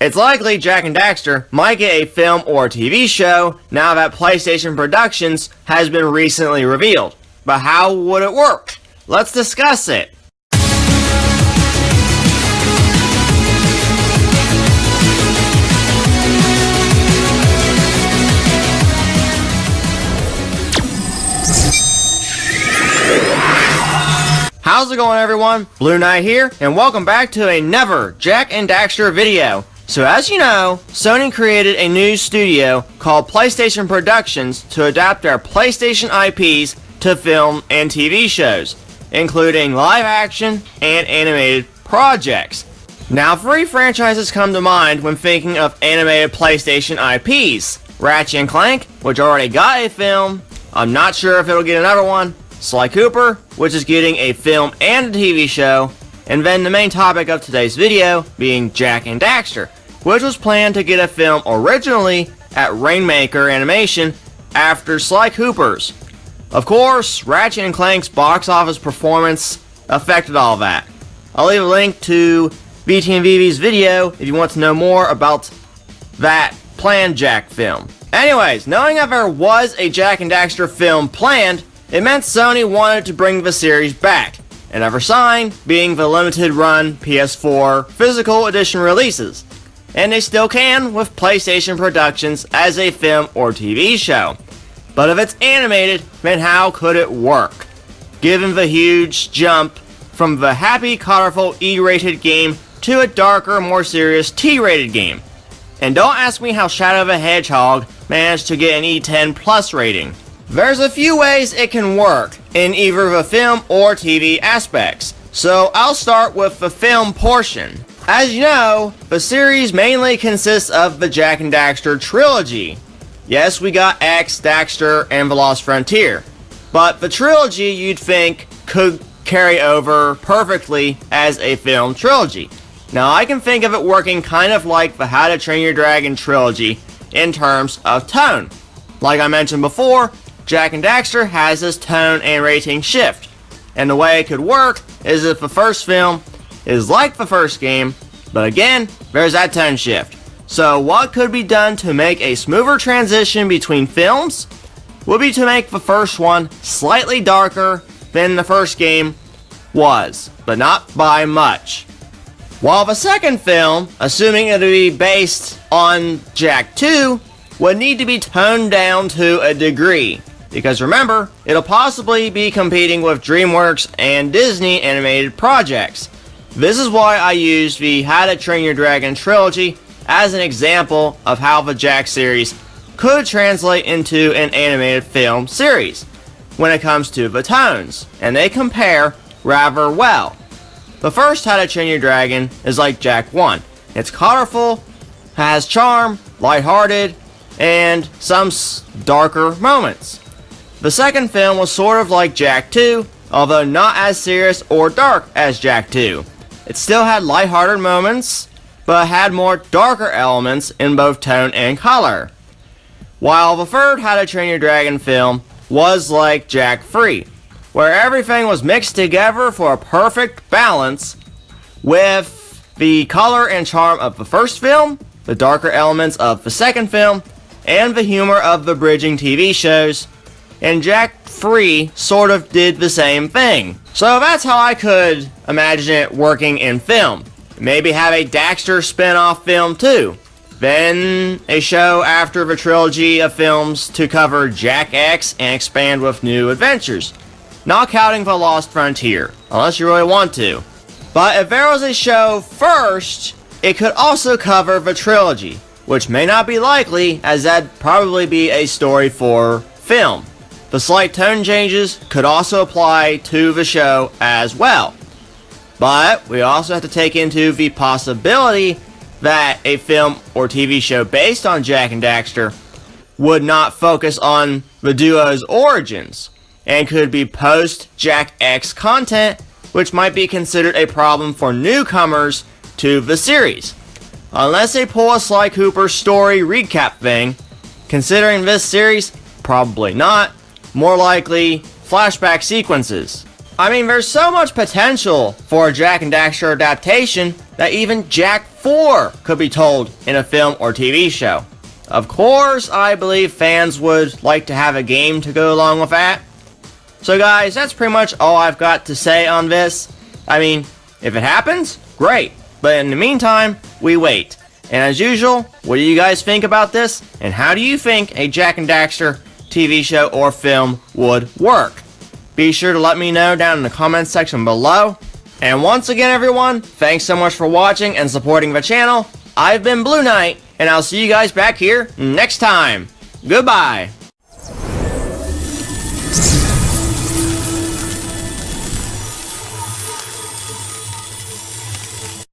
It's likely Jak and Daxter might get a film or TV show now that PlayStation Productions has been recently revealed. But how would it work? Let's discuss it. How's it going, everyone? Blueknight here, and welcome back to another Jak and Daxter video. So as you know, Sony created a new studio called PlayStation Productions to adapt their PlayStation IPs to film and TV shows, including live action and animated projects. Now, 3 franchises come to mind when thinking of animated PlayStation IPs. Ratchet & Clank, which already got a film. I'm not sure if it'll get another one. Sly Cooper, which is getting a film and a TV show, and then the main topic of today's video being Jak and Daxter, which was planned to get a film originally at Rainmaker Animation after Sly Cooper's. Of course, Ratchet & Clank's box office performance affected all that. I'll leave a link to VTNVIVI's video if you want to know more about that planned Jak film. Anyways, knowing that there was a Jak and Daxter film planned, it meant Sony wanted to bring the series back, another sign being the limited run PS4 physical edition releases. And they still can with PlayStation Productions as a film or TV show. But if it's animated, then how could it work? Given the huge jump from the happy, colorful E-rated game to a darker, more serious T-rated game. And don't ask me how Shadow the Hedgehog managed to get an E10 plus rating. There's a few ways it can work in either the film or TV aspects, so I'll start with the film portion. As you know, the series mainly consists of the Jak and Daxter trilogy. Yes, we got X, Daxter, and The Lost Frontier, but the trilogy you'd think could carry over perfectly as a film trilogy. Now I can think of it working kind of like the How to Train Your Dragon trilogy in terms of tone. Like I mentioned before, Jak and Daxter has this tone and rating shift, and the way it could work is if the first film is like the first game, but again, there's that tone shift. So what could be done to make a smoother transition between films would be to make the first one slightly darker than the first game was, but not by much. While the second film, assuming it to be based on Jak 2, would need to be toned down to a degree. Because remember, it'll possibly be competing with DreamWorks and Disney animated projects. This is why I used the How to Train Your Dragon trilogy as an example of how the Jak series could translate into an animated film series when it comes to the tones, and they compare rather well. The first How to Train Your Dragon is like Jak 1. It's colorful, has charm, lighthearted, and some darker moments. The second film was sort of like Jak 2, although not as serious or dark as Jak 2. It still had lighthearted moments, but had more darker elements in both tone and color. While the third How to Train Your Dragon film was like Jak 3, where everything was mixed together for a perfect balance with the color and charm of the first film, the darker elements of the second film, and the humor of the bridging TV shows. And Jak 3 sort of did the same thing. So that's how I could imagine it working in film. Maybe have a Daxter spin-off film too. Then a show after the trilogy of films to cover Jak X and expand with new adventures. Not counting The Lost Frontier, unless you really want to. But if there was a show first, it could also cover the trilogy, which may not be likely, as that'd probably be a story for film. The slight tone changes could also apply to the show as well. But we also have to take into the possibility that a film or TV show based on Jak and Daxter would not focus on the duo's origins, and could be post-Jak X content, which might be considered a problem for newcomers to the series. Unless they pull a Sly Cooper story recap thing, considering this series, probably not. More likely, flashback sequences. I mean, there's so much potential for a Jak and Daxter adaptation that even Jak 4 could be told in a film or TV show. Of course, I believe fans would like to have a game to go along with that. So guys, that's pretty much all I've got to say on this. I mean, if it happens, great. But in the meantime, we wait. And as usual, what do you guys think about this? And how do you think a Jak and Daxter TV show or film would work? Be sure to let me know down in the comments section below. And once again everyone, thanks so much for watching and supporting the channel. I've been Blueknight, and I'll see you guys back here next time. Goodbye.